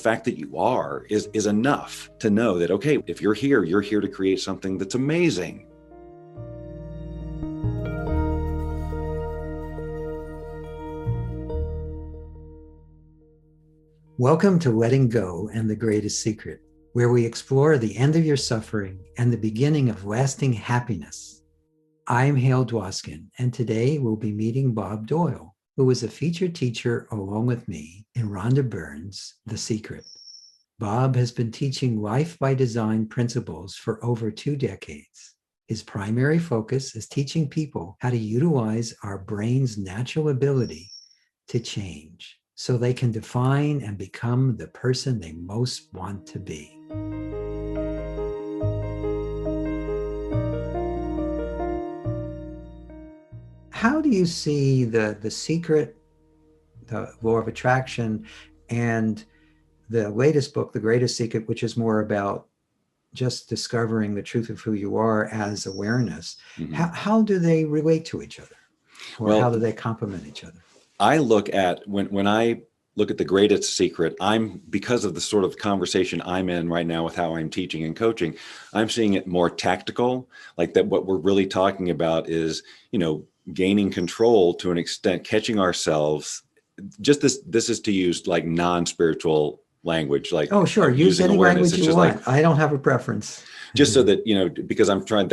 fact that you are is enough to know that, okay, if you're here to create something that's amazing. Welcome to Letting Go and the Greatest Secret, where we explore the end of your suffering and the beginning of lasting happiness. I'm Hale, and today we'll be meeting Bob Doyle, who is a featured teacher along with me in Rhonda Byrne's The Secret. Bob has been teaching life by design principles for over 2 decades. His primary focus is teaching people how to utilize our brain's natural ability to change so they can define and become the person they most want to be. How do you see the secret, the law of attraction, and the latest book, The Greatest Secret, which is more about just discovering the truth of who you are as awareness? Mm-hmm. How do they relate to each other? Or how do they complement each other? I look at, when I look at The Greatest Secret, because of the sort of conversation I'm in right now with how I'm teaching and coaching, I'm seeing it more tactical, like that what we're really talking about is, gaining control to an extent, catching ourselves. Just this is to use like non-spiritual language, like, oh, sure, use any language you want. Like, I don't have a preference. Just so that, because I'm trying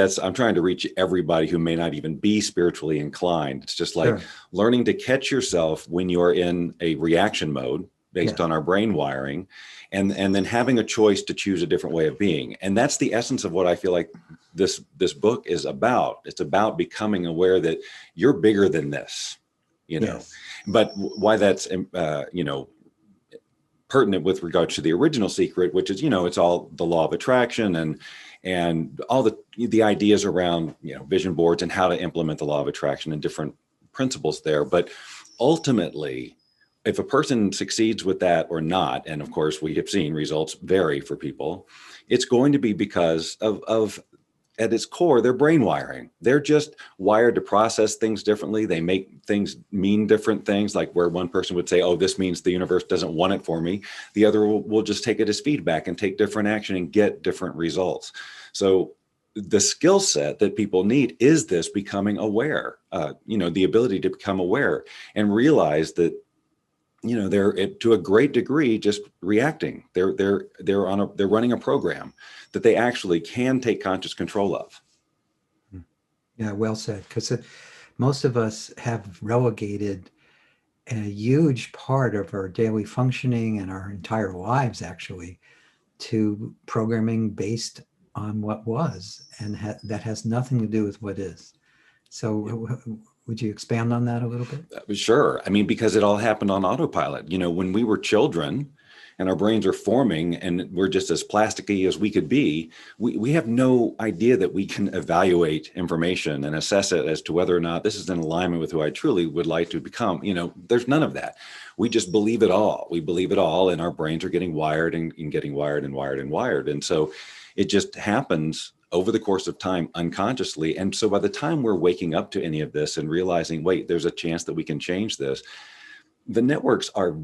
to reach everybody who may not even be spiritually inclined. It's just like learning to catch yourself when you're in a reaction mode based on our brain wiring, and then having a choice to choose a different way of being. And that's the essence of what I feel like this book is about. It's about becoming aware that you're bigger than this, but why that's, pertinent with regards to the original secret, which is, it's all the law of attraction and all the ideas around, vision boards and how to implement the law of attraction and different principles there. But ultimately, if a person succeeds with that or not, and of course we have seen results vary for people, it's going to be because of at its core, their brain wiring. They're just wired to process things differently. They make things mean different things, like where one person would say, oh, this means the universe doesn't want it for me. The other will just take it as feedback and take different action and get different results. So the skill set that people need is this becoming aware, the ability to become aware and realize that, they're to a great degree just reacting. They're running a program that they actually can take conscious control of. Yeah, well said. Because most of us have relegated a huge part of our daily functioning and our entire lives, actually, to programming based on what was, and that has nothing to do with what is. So would you expand on that a little bit? Sure. I mean, because it all happened on autopilot. When we were children and our brains are forming and we're just as plasticky as we could be, we have no idea that we can evaluate information and assess it as to whether or not this is in alignment with who I truly would like to become. There's none of that. We just believe it all. We believe it all, and our brains are getting wired and getting wired and wired and wired. And so it just happens over the course of time unconsciously. And so by the time we're waking up to any of this and realizing, wait, there's a chance that we can change this, the networks are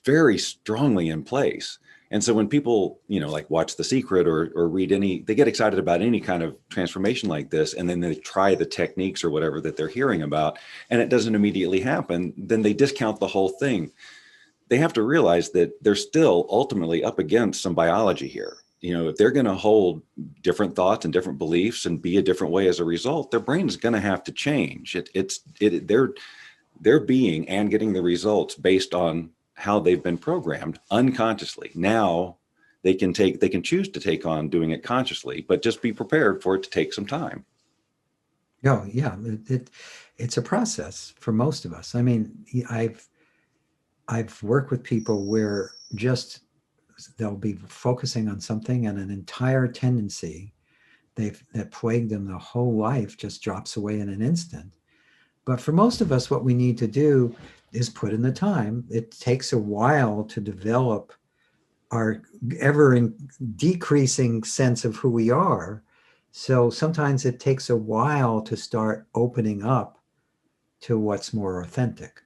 very strongly in place. And so when people, like watch The Secret or read they get excited about any kind of transformation like this, and then they try the techniques or whatever that they're hearing about, and it doesn't immediately happen, then they discount the whole thing. They have to realize that they're still ultimately up against some biology here. If they're going to hold different thoughts and different beliefs and be a different way as a result, their brain is going to have to change. They're being and getting the results based on how they've been programmed unconsciously. Now they can choose to take on doing it consciously, but just be prepared for it to take some time. Oh, yeah. It's a process for most of us. I mean, I've worked with people where just they'll be focusing on something and an entire tendency that plagued them the whole life just drops away in an instant. But for most of us, what we need to do is put in the time. It takes a while to develop our ever decreasing sense of who we are. So sometimes it takes a while to start opening up to what's more authentic.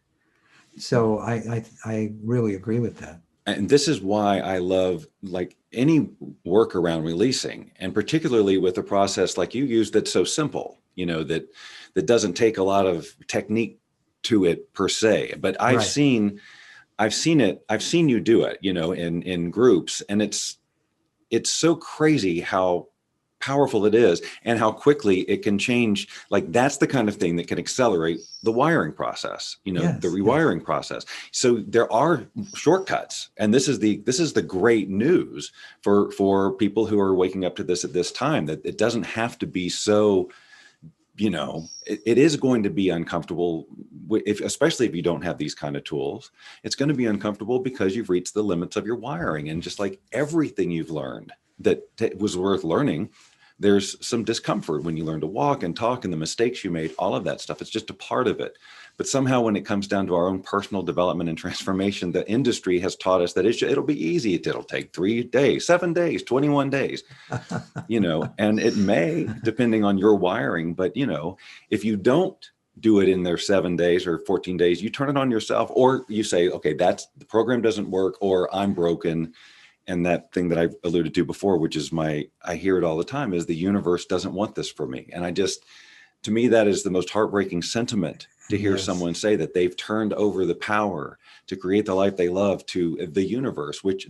So I really agree with that. And this is why I love like any work around releasing, and particularly with a process like you use that's so simple, that doesn't take a lot of technique to it per se. But Right. I've seen you do it, in groups, and it's so crazy how powerful it is and how quickly it can change. Like that's the kind of thing that can accelerate the wiring process, the Yes. Yes. rewiring process. So there are shortcuts, and this is the great news for people who are waking up to this at this time, that it doesn't have to be so, it is going to be uncomfortable, especially if you don't have these kind of tools. It's going to be uncomfortable because you've reached the limits of your wiring, and just like everything you've learned that was worth learning, there's some discomfort when you learn to walk and talk, and the mistakes you made, all of that stuff. It's just a part of it. But somehow when it comes down to our own personal development and transformation, the industry has taught us that it'll be easy. It'll take 3 days, 7 days, 21 days, and it may, depending on your wiring. But, if you don't do it in their 7 days or 14 days, you turn it on yourself, or you say, okay, the program doesn't work, or I'm broken. And that thing that I alluded to before, which is I hear it all the time, is the universe doesn't want this for me. And to me, that is the most heartbreaking sentiment, to hear Yes. someone say that they've turned over the power to create the life they love to the universe, which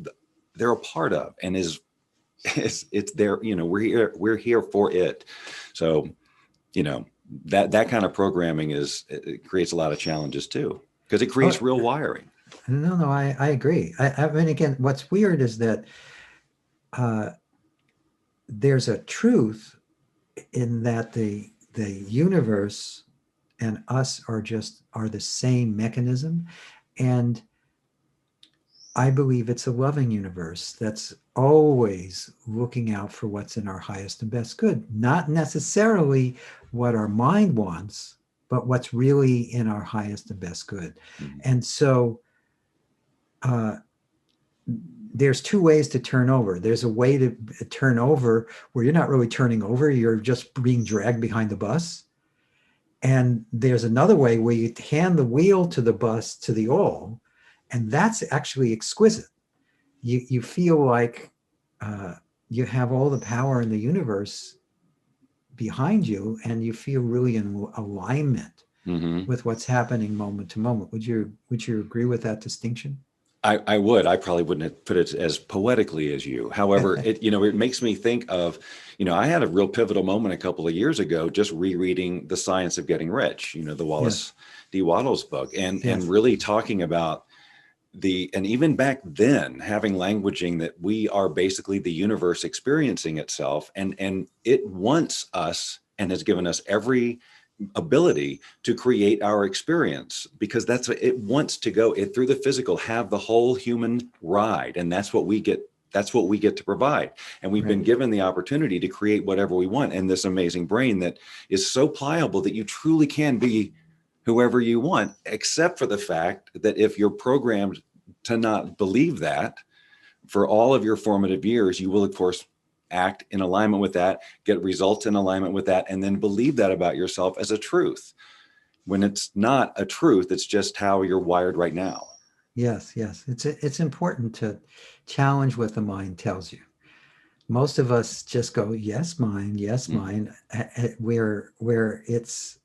they're a part of, and it's there. We're here for it. So, that kind of programming it creates a lot of challenges too, because it Oh, creates real wiring. no, no, I agree. I mean, again, what's weird is that uh, there's a truth in that the universe and us are the same mechanism, and I believe it's a loving universe that's always looking out for what's in our highest and best good, not necessarily what our mind wants, but what's really in our highest and best good. Mhm. And so uh, there's two ways to turn over. There's a way to turn over where you're not really turning over, you're just being dragged behind the bus. And there's another way where you hand the wheel to the bus to the all, and that's actually exquisite. You feel like uh, you have all the power in the universe behind you, and you feel really in alignment Mhm. with what's happening moment to moment. Would you agree with that distinction? I would. I probably wouldn't have put it as poetically as you. However, it makes me think of, I had a real pivotal moment a couple of years ago, just rereading The Science of Getting Rich, the Yes. Wallace D. Wattles book, and Yes. really talking about and even back then, having languaging that we are basically the universe experiencing itself, and it wants us and has given us every ability to create our experience, because that's what it wants, to go it through the physical, have the whole human ride, and that's what we get to provide. And we've been Right. given the opportunity to create whatever we want, and this amazing brain that is so pliable that you truly can be whoever you want, except for the fact that if you're programmed to not believe that, for all of your formative years, you will, of course, act in alignment with that, get results in alignment with that, and then believe that about yourself as a truth, when it's not a truth. It's just how you're wired right now. Yes. Yes. It's important to challenge what the mind tells you. Most of us just go, yes, mine, yes, Mhm. mine. Where it's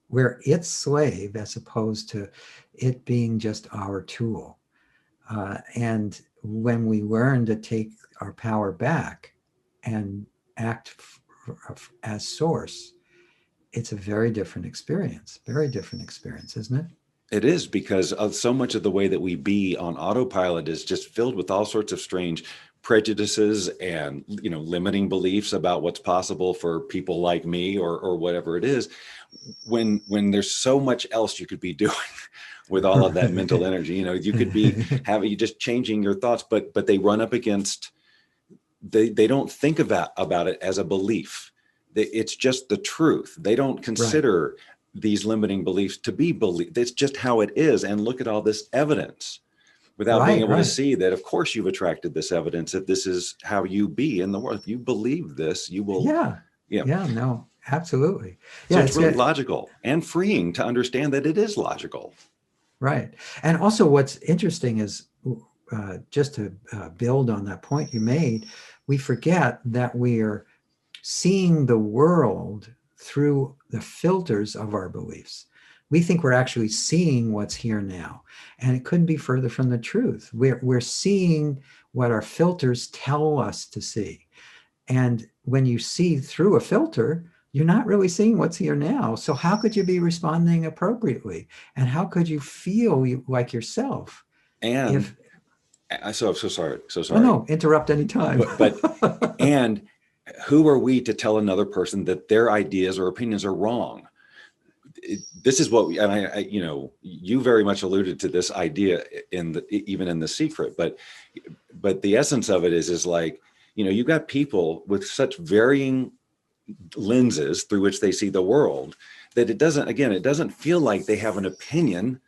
slave, as opposed to it being just our tool. And when we learn to take our power back and act as source, it's a very different experience. Very different experience, isn't it? It is, because of so much of the way that we be on autopilot is just filled with all sorts of strange prejudices and, limiting beliefs about what's possible for people like me, or whatever it is, when there's so much else you could be doing with all of that mental energy. You could be having, you just changing your thoughts, but they run up against, they don't think about it as a belief. It's just the truth. They don't Right, consider these limiting beliefs to be belief. It's just how it is. And look at all this evidence, without being right, able to right. see that, of course, you've attracted this evidence, that this is how you be in the world. If you believe this, you will. Yeah, Yeah. yeah, no, absolutely. So Yeah, it's it's really got logical and freeing to understand that it is logical. right. And also, what's interesting is just to build on that point you made, we forget that we are seeing the world through the filters of our beliefs. We think we're actually seeing what's here now, and it couldn't be further from the truth. We're seeing what our filters tell us to see. And when you see through a filter, you're not really seeing what's here now. So how could you be responding appropriately? And how could you feel like yourself And if, so sorry, so oh sorry. no, interrupt anytime. But and who are we to tell another person that their ideas or opinions are wrong? This is what we, and you know, you very much alluded to this idea in the, even in The Secret, but the essence of it is like, you know, you've got people with such varying lenses through which they see the world that it doesn't feel like they have an opinion.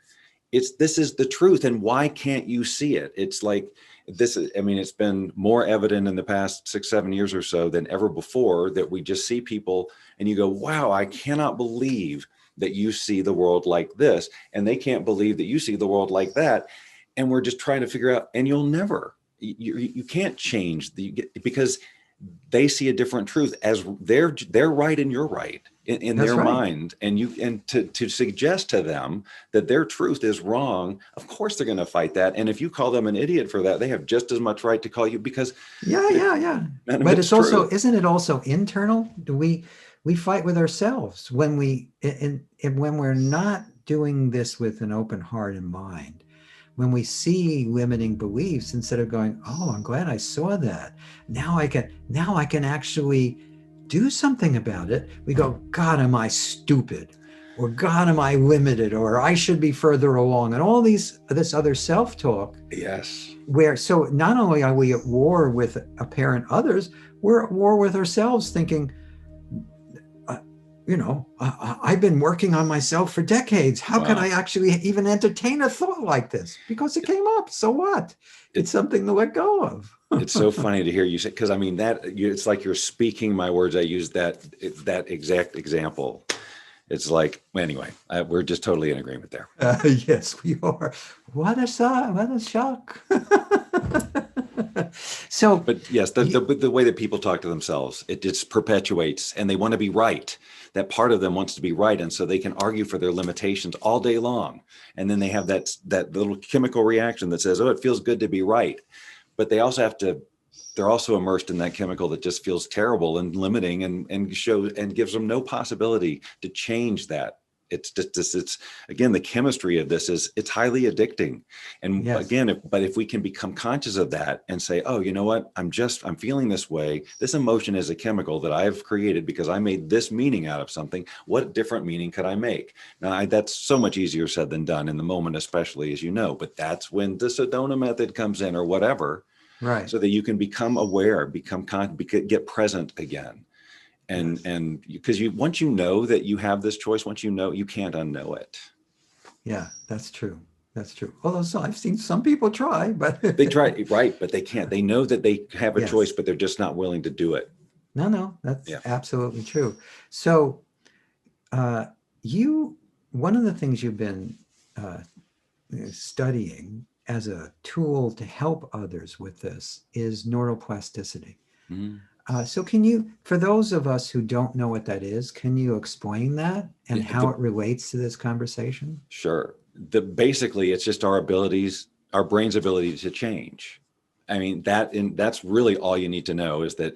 This is the truth. And why can't you see it? It's like this. I mean, it's been more evident in the past 6-7 years or so than ever before that we just see people and you go, wow, I cannot believe that you see the world like this. And they can't believe that you see the world like that. And we're just trying to figure out, and you can't change because they see a different truth as they're right and you're right in That's their right. mind. And to suggest to them that their truth is wrong, of course they're going to fight that. And if you call them an idiot for that, they have just as much right to call you, because Yeah. none of But it's it's also, true. isn't it also internal? Do we fight with ourselves when when we're not doing this with an open heart and mind? When we see limiting beliefs, instead of going, oh, I'm glad I saw that. Now I can actually do something about it. We go, God, am I stupid? Or God, am I limited? Or I should be further along. And all this other self-talk, Yes. where so not only are we at war with apparent others, we're at war with ourselves, thinking, I've been working on myself for decades. How could Wow. I actually even entertain a thought like this? Because it came up. So what? It's something to let go of. It's so funny to hear you say, because I mean it's like you're speaking my words. I used that exact example. It's like, anyway, we're just totally in agreement there. Yes, we are. What a shock. So, But yes, the way that people talk to themselves, it just perpetuates, and they want to be right. That part of them wants to be right. And so they can argue for their limitations all day long. And then they have that little chemical reaction that says, oh, it feels good to be right. But they're also immersed in that chemical that just feels terrible and limiting and gives them no possibility to change that. It's just it's again, the chemistry of this is it's highly addicting. And yes. again, if we can become conscious of that and say, oh, you know what, I'm feeling this way. This emotion is a chemical that I've created because I made this meaning out of something. What different meaning could I make? Now, that's so much easier said than done in the moment, especially, as you know, but that's when the Sedona method comes in, or whatever. Right. So that you can become aware, get present again. Yes. And because once you know that you have this choice, once you know, you can't unknow it. Yeah, that's true. That's true. Although I've seen some people try, but They try, right, but they can't. They know that they have a yes. choice, but they're just not willing to do it. No, that's Yeah. absolutely true. So one of the things you've been studying as a tool to help others with this is neuroplasticity. Mm-hmm. So can you, for those of us who don't know what that is, can you explain that and how it relates to this conversation? Sure. Basically, it's just our brain's ability to change. I mean, that's really all you need to know, is that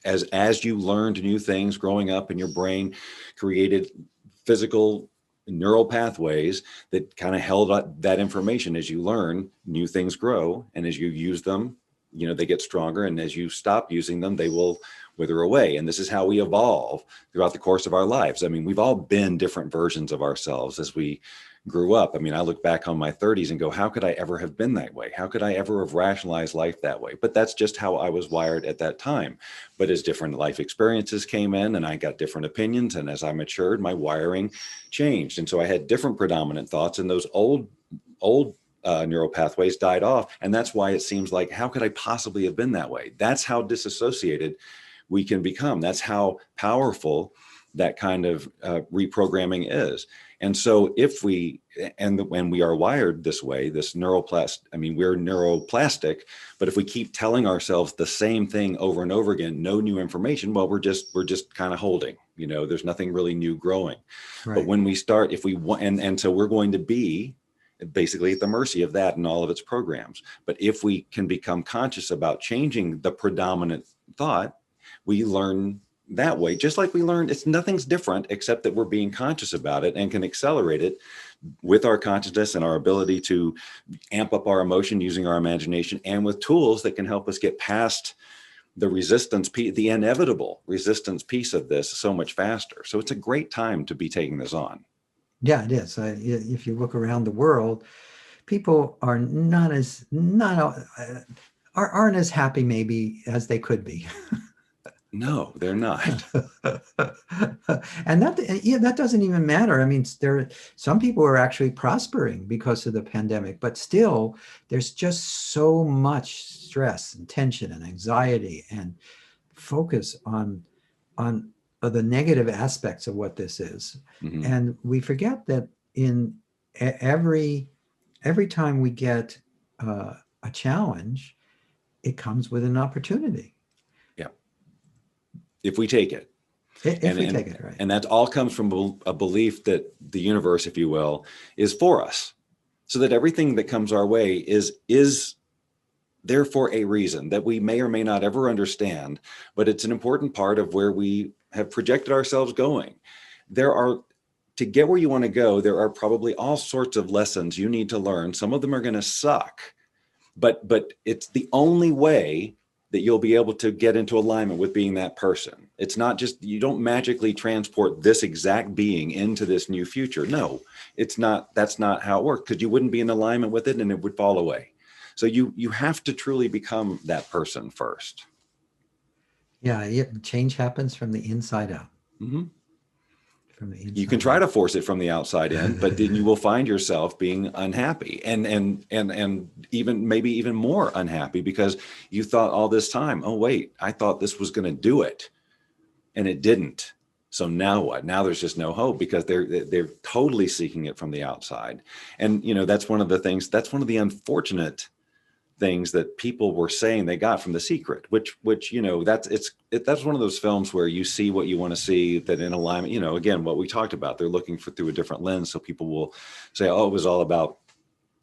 as you learned new things growing up, and your brain created physical neural pathways that kind of held up that information. As you learn, new things grow, and as you use them, they get stronger, and as you stop using them, they will wither away. And this is how we evolve throughout the course of our lives. I mean, we've all been different versions of ourselves as we grew up. I mean, I look back on my 30s and go, how could I ever have been that way? How could I ever have rationalized life that way? But that's just how I was wired at that time. But as different life experiences came in, and I got different opinions, and as I matured, my wiring changed. And so I had different predominant thoughts, and those old neural pathways died off. And that's why it seems like, how could I possibly have been that way? That's how disassociated we can become. That's how powerful that kind of reprogramming is. And so if we, when we are wired this way, we're neuroplastic, but if we keep telling ourselves the same thing over and over again, no new information, well, we're just kind of holding, there's nothing really new growing. Right. But when we start, if we want, and so we're going to be basically at the mercy of that and all of its programs. But if we can become conscious about changing the predominant thought, we learn that way, just like we learned. Nothing's different except that we're being conscious about it and can accelerate it with our consciousness and our ability to amp up our emotion using our imagination, and with tools that can help us get past the resistance piece, the inevitable resistance piece of this so much faster. So it's a great time to be taking this on. Yeah, it is. If you look around the world, people are aren't as happy maybe as they could be. No, they're not. And that doesn't even matter. I mean, some people are actually prospering because of the pandemic, but still there's just so much stress and tension and anxiety and focus on the negative aspects of what this is. Mm-hmm. And we forget that in every time we get a challenge, it comes with an opportunity. If we take it. If we take it, right. And that all comes from a belief that the universe, if you will, is for us. So that everything that comes our way is there for a reason that we may or may not ever understand, but it's an important part of where we have projected ourselves going. To get where you want to go, there are probably all sorts of lessons you need to learn. Some of them are going to suck, but it's the only way that you'll be able to get into alignment with being that person. It's not just, you don't magically transport this exact being into this new future. No, it's not. That's not how it works, because you wouldn't be in alignment with it and it would fall away. So you have to truly become that person first. Yeah, change happens from the inside out. Mm-hmm. From the inside you can try to force it from the outside in, but then you will find yourself being unhappy and even maybe even more unhappy, because you thought all this time, oh wait, I thought this was going to do it and it didn't. So now what? Now there's just no hope, because they're totally seeking it from the outside. And that's one of the things, that's one of the unfortunate things that people were saying they got from The Secret, which that's one of those films where you see what you want to see, that in alignment, again, what we talked about, they're looking through a different lens. So people will say, oh, it was all about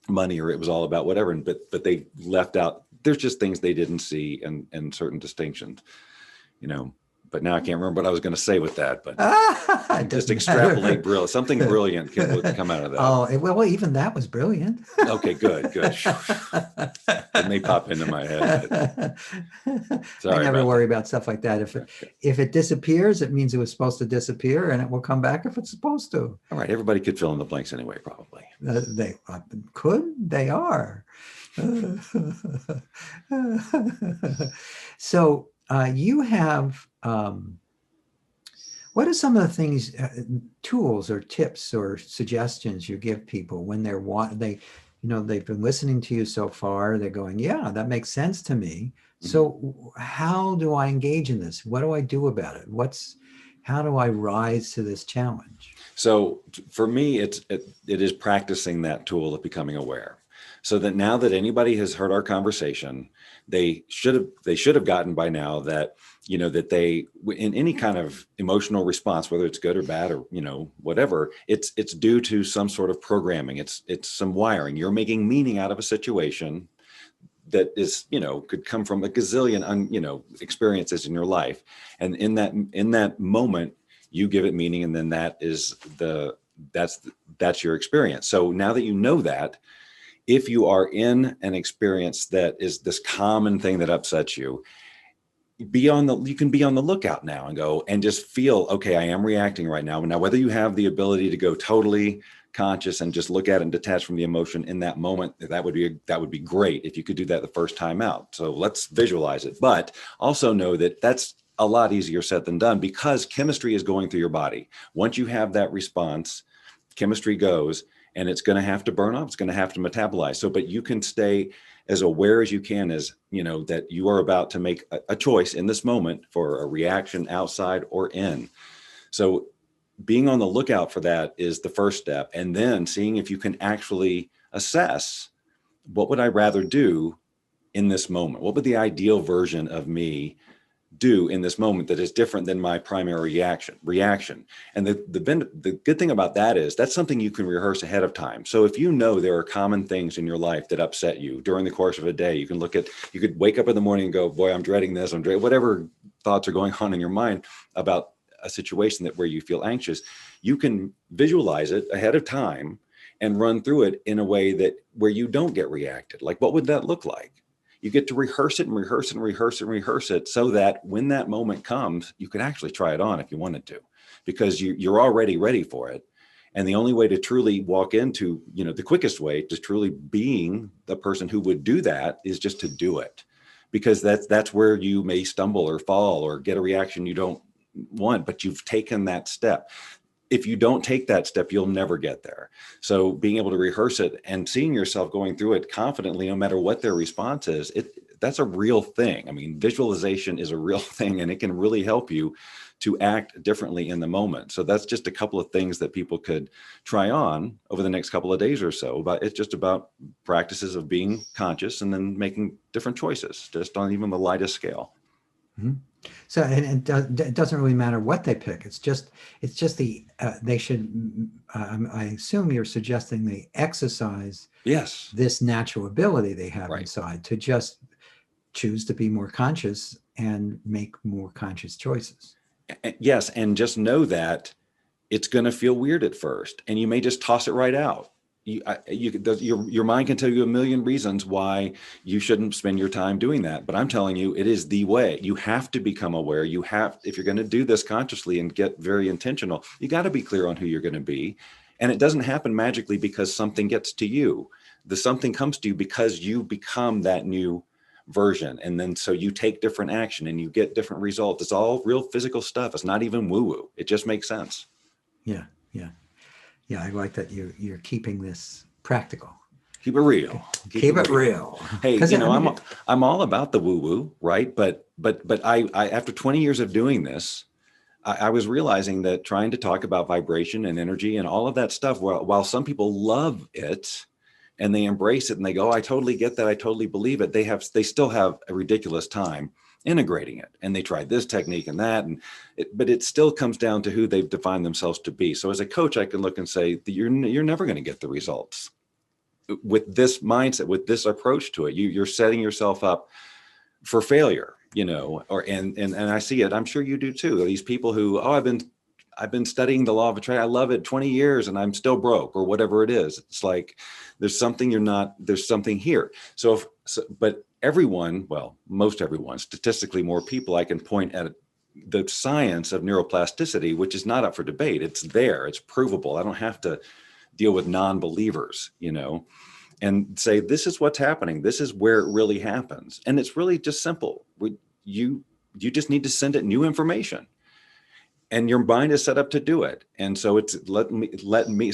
money, or it was all about whatever. But they left out, there's just things they didn't see, and certain distinctions, but now I can't remember what I was going to say with that, but just extrapolate brilliant. Something brilliant can come out of that. Oh, well, even that was brilliant. Okay, good. It may pop into my head. I never worry about stuff like that. If it disappears, it means it was supposed to disappear, and it will come back if it's supposed to. All right, everybody could fill in the blanks anyway, probably. They could. They are. So you have. What are some of the things, tools or tips or suggestions you give people when they've been listening to you so far? They're going, yeah, that makes sense to me. Mm-hmm. So how do I engage in this? What do I do about it? How do I rise to this challenge? So for me, it is practicing that tool of becoming aware. So that now that anybody has heard our conversation, they should have gotten by now that, that they, in any kind of emotional response, whether it's good or bad or, whatever, it's due to some sort of programming. It's some wiring. You're making meaning out of a situation that is, could come from a gazillion, experiences in your life. And in that moment, you give it meaning. And then that's your experience. So now that you know that, if you are in an experience that is this common thing that upsets you, you can be on the lookout now and go and just feel, okay, I am reacting right now. Now, whether you have the ability to go totally conscious and just look at it and detach from the emotion in that moment, that would be great if you could do that the first time out. So let's visualize it, but also know that that's a lot easier said than done, because chemistry is going through your body. Once you have that response, chemistry goes, and it's going to have to burn off. It's going to have to metabolize. So, but you can stay as aware as you can, as that you are about to make a choice in this moment for a reaction outside or in. So being on the lookout for that is the first step. And then seeing if you can actually assess, what would I rather do in this moment? What would the ideal version of me do in this moment that is different than my primary reaction? And the good thing about that is that's something you can rehearse ahead of time. So if you know there are common things in your life that upset you during the course of a day, you could wake up in the morning and go, boy, I'm dreading this, whatever thoughts are going on in your mind about a situation where you feel anxious, you can visualize it ahead of time and run through it in a way where you don't get reacted. Like, what would that look like? You get to rehearse it and rehearse it and rehearse it and rehearse it so that when that moment comes, you could actually try it on if you wanted to, because you're already ready for it. And the only way to truly walk into, the quickest way to truly being the person who would do that is just to do it, because that's where you may stumble or fall or get a reaction you don't want, but you've taken that step. If you don't take that step, you'll never get there. So being able to rehearse it and seeing yourself going through it confidently, no matter what their response is, that's a real thing. I mean, visualization is a real thing, and it can really help you to act differently in the moment. So that's just a couple of things that people could try on over the next couple of days or so. But it's just about practices of being conscious and then making different choices, just on even the lightest scale. Mm-hmm. So, and it doesn't really matter what they pick. It's just they should, I assume you're suggesting they exercise this natural ability they have inside to just choose to be more conscious and make more conscious choices. Yes. And just know that it's going to feel weird at first, and you may just toss it right out. Your mind can tell you a million reasons why you shouldn't spend your time doing that. But I'm telling you, it is the way. You have to become aware. If you're going to do this consciously and get very intentional, you got to be clear on who you're going to be. And it doesn't happen magically because something gets to you. The something comes to you because you become that new version. And then so you take different action and you get different results. It's all real physical stuff. It's not even woo-woo. It just makes sense. Yeah. Yeah, I like that you're keeping this practical. Keep it real. Keep it real. Hey, I'm all about the woo-woo, right? But I after 20 years of doing this, I was realizing that trying to talk about vibration and energy and all of that stuff, while some people love it and they embrace it and they go, I totally get that, I totally believe it, they still have a ridiculous time integrating it. And they tried this technique and that, but it still comes down to who they've defined themselves to be. So as a coach, I can look and say that you're never going to get the results with this mindset, with this approach to it. You're setting yourself up for failure, and I see it. I'm sure you do too. These people who, I've been studying the law of attraction, I love it, 20 years and I'm still broke, or whatever it is. It's like there's something here. But everyone, well, most everyone, statistically more people, I can point at the science of neuroplasticity, which is not up for debate. It's there, it's provable. I don't have to deal with non-believers, and say, this is what's happening. This is where it really happens. And it's really just simple. You just need to send it new information, and your mind is set up to do it. And so it's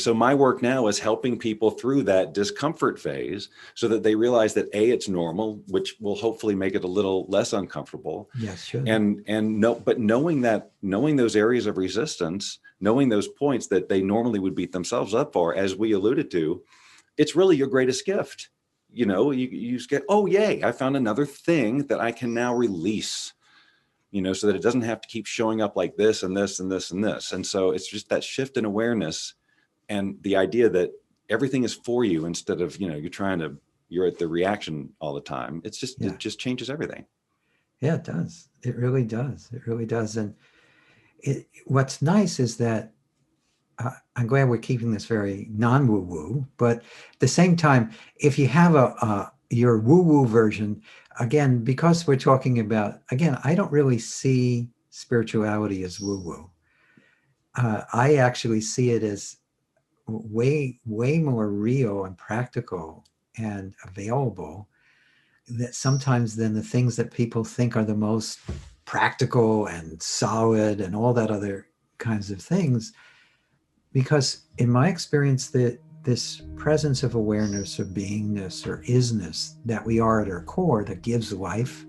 so my work now is helping people through that discomfort phase so that they realize that it's normal, which will hopefully make it a little less uncomfortable. Yes, sure. But knowing those areas of resistance, knowing those points that they normally would beat themselves up for, as we alluded to, it's really your greatest gift. You just get, oh, yay, I found another thing that I can now release, so that it doesn't have to keep showing up like this and this and this and this. And so it's just that shift in awareness and the idea that everything is for you instead of, you're at the reaction all the time. It just changes everything. Yeah, it does. It really does. It really does. And what's nice is that I'm glad we're keeping this very non-woo-woo, but at the same time, if you have your woo-woo version, again, because we're talking about, I don't really see spirituality as woo-woo. I actually see it as way more real and practical and available that sometimes than the things that people think are the most practical and solid and all that other kinds of things. Because in my experience, this presence of awareness or beingness or isness that we are at our core, that gives life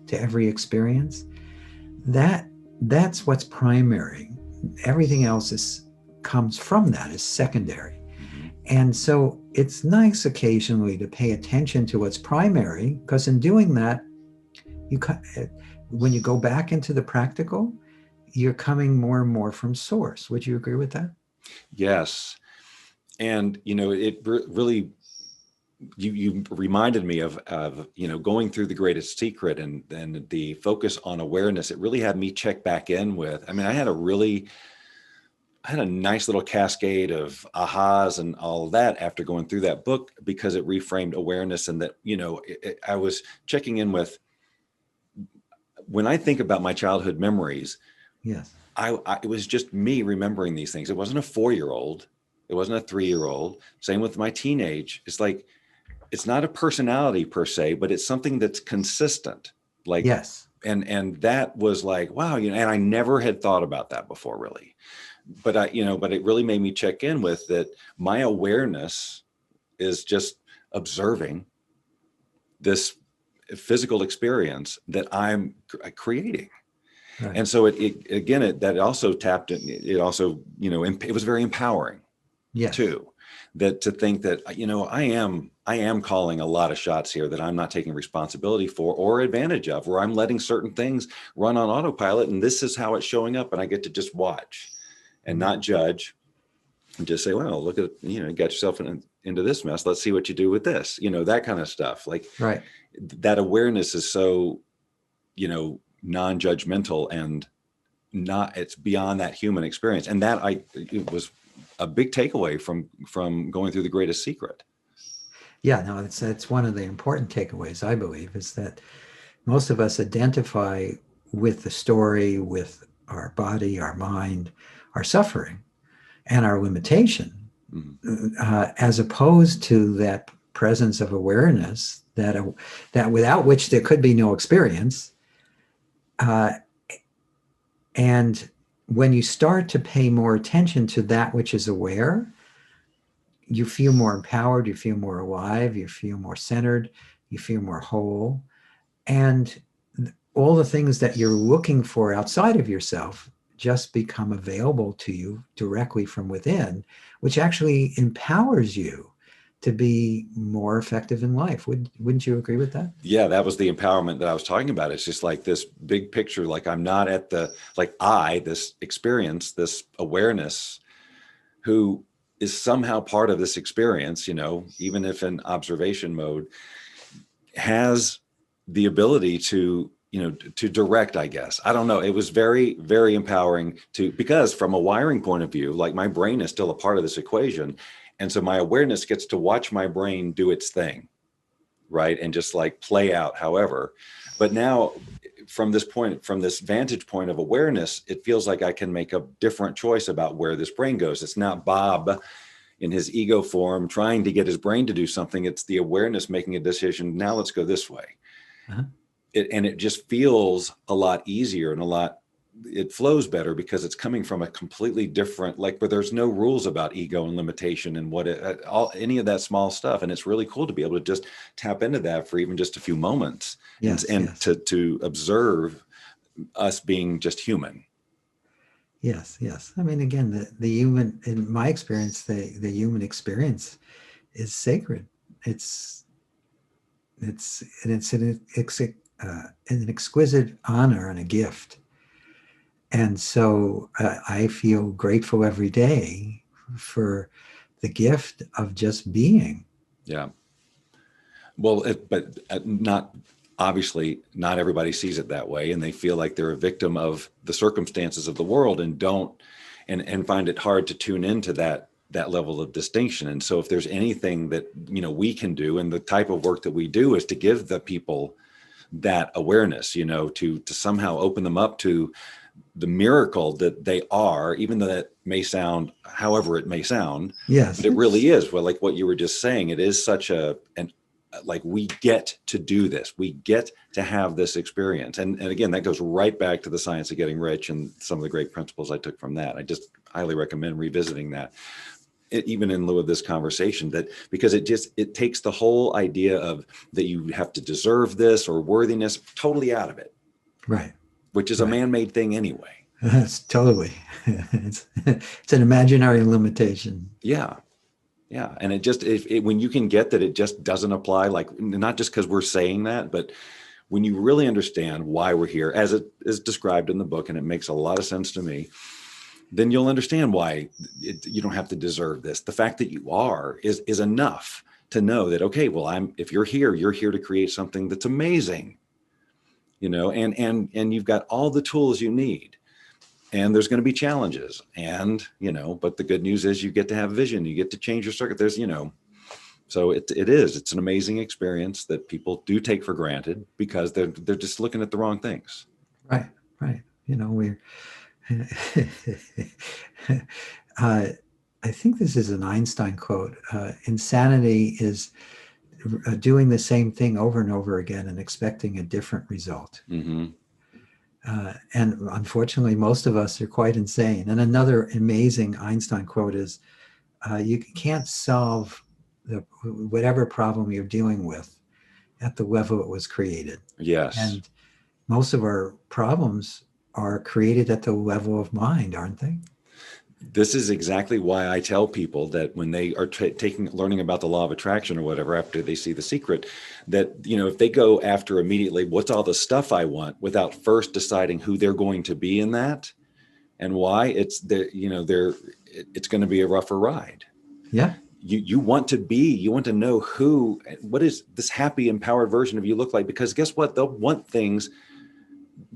to every experience, that's what's primary. everything else comes from that, is secondary. Mm-hmm. And so it's nice occasionally to pay attention to what's primary, because in doing that, when you go back into the practical, you're coming more and more from source. Would you agree with that? Yes. And, it really, you reminded me of, going through the greatest secret and the focus on awareness. It really had me check back in with, I mean, I had a nice little cascade of ahas and all of that after going through that book, because it reframed awareness. And that, I was checking in with, when I think about my childhood memories, Yes. it was just me remembering these things. It wasn't a 4-year-old. It wasn't a 3-year-old. Same with my teenage. It's like, it's not a personality per se, but it's something that's consistent. Like, Yes. and that was like, wow, and I never had thought about that before, really. But but it really made me check in with that. My awareness is just observing this physical experience that I'm creating. Right. And so that also tapped it. It also, it was very empowering Yes. too, that to think that, I am calling a lot of shots here that I'm not taking responsibility for or advantage of, where I'm letting certain things run on autopilot, and this is how it's showing up. And I get to just watch and not judge, and just say, well, look at, you got yourself into this mess. Let's see what you do with this, that kind of stuff. Like, Right. that awareness is so, non-judgmental, and it's beyond that human experience. And it was a big takeaway from going through the greatest secret. Yeah, no, that's one of the important takeaways, I believe, is that most of us identify with the story, with our body, our mind, our suffering, and our limitation, as opposed to that presence of awareness that without which there could be no experience. And when you start to pay more attention to that which is aware, you feel more empowered, you feel more alive, you feel more centered, you feel more whole. And all the things that you're looking for outside of yourself just become available to you directly from within, which actually empowers you to be more effective in life. Wouldn't you agree with that? Yeah, that was the empowerment that I was talking about. It's just like this big picture, like I'm not at this experience, this awareness, who is somehow part of this experience, even if in observation mode, has the ability to, to direct, I guess. I don't know. It was very, very empowering because from a wiring point of view, like my brain is still a part of this equation. And so my awareness gets to watch my brain do its thing, right? And just like play out however. But now from this vantage point of awareness, it feels like I can make a different choice about where this brain goes. It's not Bob in his ego form trying to get his brain to do something. It's the awareness making a decision. Now let's go this way. Uh-huh. It just feels a lot easier and it flows better because it's coming from a completely different, where there's no rules about ego and limitation and any of that small stuff. And it's really cool to be able to just tap into that for even just a few moments. Yes, and yes. to observe us being just human. Yes, yes. I mean, again, the human, in my experience, the human experience is sacred. It's an exquisite honor and a gift. And so I feel grateful every day for the gift of just being. Yeah. Well, but not obviously not everybody sees it that way, and they feel like they're a victim of the circumstances of the world and find it hard to tune into that level of distinction. And so if there's anything that, we can do, and the type of work that we do is to give the people that awareness, to somehow open them up to the miracle that they are, even though that may sound however it may sound. Yes. But it really is, well, like what you were just saying, it is such we get to do this. We get to have this experience. And again, that goes right back to the science of getting rich and some of the great principles I took from that. I just highly recommend revisiting that, even in lieu of this conversation, because it takes the whole idea of that you have to deserve this or worthiness totally out of it. Right. Which is a man-made thing anyway. It's totally. It's an imaginary limitation. Yeah. Yeah. And it just, when you can get that it just doesn't apply, like not just because we're saying that, but when you really understand why we're here, as it is described in the book, and it makes a lot of sense to me, then you'll understand why you don't have to deserve this. The fact that you are is enough to know that, okay, well, if you're here to create something that's amazing, and you've got all the tools you need. And there's going to be challenges, and but the good news is you get to have vision, you get to change your circuit. So it's an amazing experience that people do take for granted because they're just looking at the wrong things. Right, right. We're uh, I think this is an Einstein quote. Insanity is doing the same thing over and over again and expecting a different result. Mm-hmm. And unfortunately, most of us are quite insane. And another amazing Einstein quote is, you can't solve whatever problem you're dealing with at the level it was created. Yes. And most of our problems are created at the level of mind, aren't they? This is exactly why I tell people that when they are learning about the law of attraction or whatever, after they see The Secret, that, if they go after immediately, what's all the stuff I want, without first deciding who they're going to be in that and why, it's going to be a rougher ride. Yeah. You want to know what is this happy, empowered version of you look like, because guess what? They'll want things,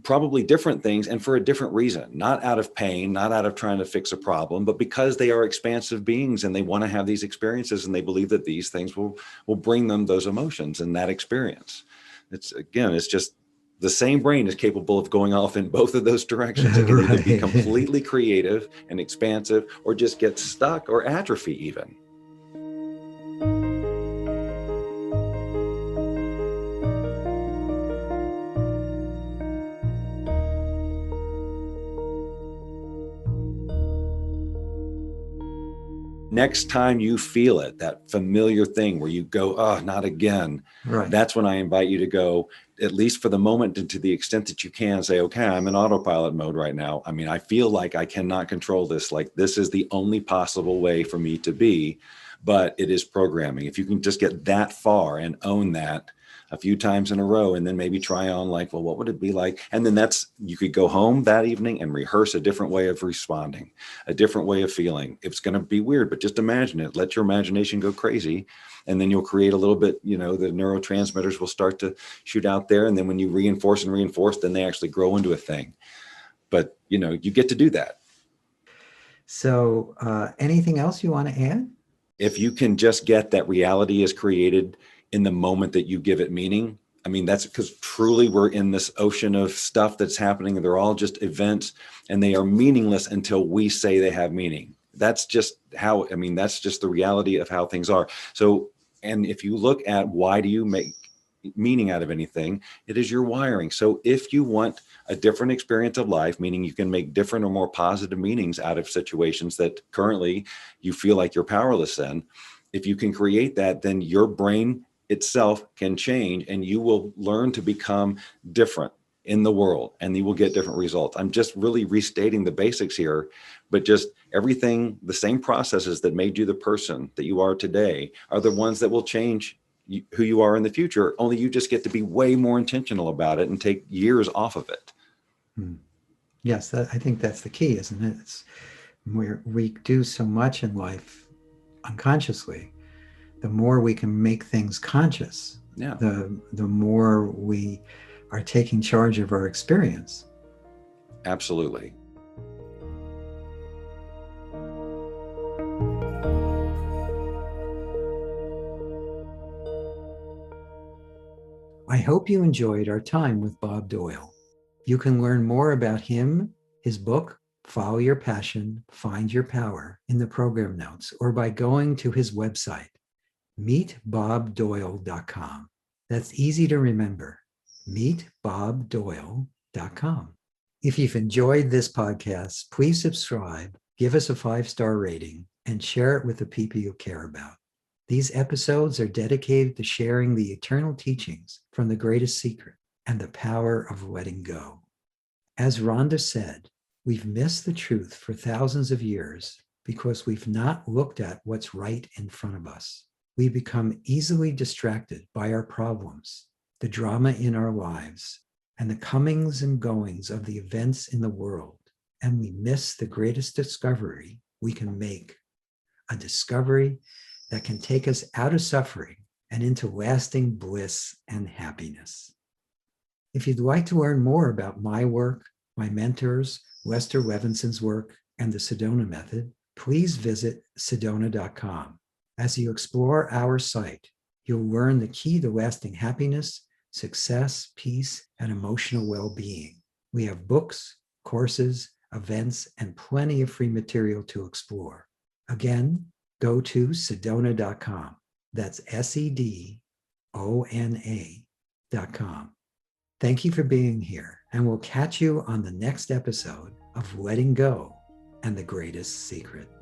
probably different things, and for a different reason, not out of pain, not out of trying to fix a problem, but because they are expansive beings and they want to have these experiences, and they believe that these things will bring them those emotions and that experience. It's just the same brain is capable of going off in both of those directions. It can either be completely creative and expansive, or just get stuck or atrophy even. Next time you feel it, that familiar thing where you go, oh, not again. Right. That's when I invite you to go, at least for the moment and to the extent that you can, say, okay, I'm in autopilot mode right now. I mean, I feel like I cannot control this. Like, this is the only possible way for me to be, but it is programming. If you can just get that far and own that a few times in a row, and then maybe try on, like, well, what would it be like? And then you could go home that evening and rehearse a different way of responding, a different way of feeling. It's going to be weird, but just imagine it. Let your imagination go crazy. And then you'll create a little bit, the neurotransmitters will start to shoot out there. And then when you reinforce, then they actually grow into a thing. But, you get to do that. So anything else you want to add? If you can just get that reality is created in the moment that you give it meaning. I mean, that's because truly we're in this ocean of stuff that's happening, and they're all just events, and they are meaningless until we say they have meaning. That's just that's just the reality of how things are. So, and if you look at why do you make meaning out of anything, it is your wiring. So if you want a different experience of life, meaning you can make different or more positive meanings out of situations that currently you feel like you're powerless in, if you can create that, then your brain itself can change, and you will learn to become different in the world, and you will get different results. I'm just really restating the basics here, but just everything, the same processes that made you the person that you are today are the ones that will change who you are in the future. Only you just get to be way more intentional about it and take years off of it. Yes, I think that's the key, isn't it? It's we do so much in life unconsciously. The more we can make things conscious, the more we are taking charge of our experience. Absolutely. I hope you enjoyed our time with Bob Doyle. You can learn more about him, his book, Follow Your Passion, Find Your Power, in the program notes, or by going to his website, meetbobdoyle.com. That's easy to remember, meetbobdoyle.com. If you've enjoyed this podcast, please subscribe, give us a 5-star rating, and share it with the people you care about. These episodes are dedicated to sharing the eternal teachings from the greatest secret and the power of letting go. As Rhonda said, We've missed the truth for thousands of years because we've not looked at what's right in front of us. We become easily distracted by our problems, the drama in our lives, and the comings and goings of the events in the world. And we miss the greatest discovery we can make, a discovery that can take us out of suffering and into lasting bliss and happiness. If you'd like to learn more about my work, my mentors, Lester Levinson's work, and the Sedona method, please visit sedona.com. As you explore our site, you'll learn the key to lasting happiness, success, peace, and emotional well-being. We have books, courses, events, and plenty of free material to explore. Again, go to sedona.com. That's sedona.com. Thank you for being here, and we'll catch you on the next episode of Letting Go and the Greatest Secret.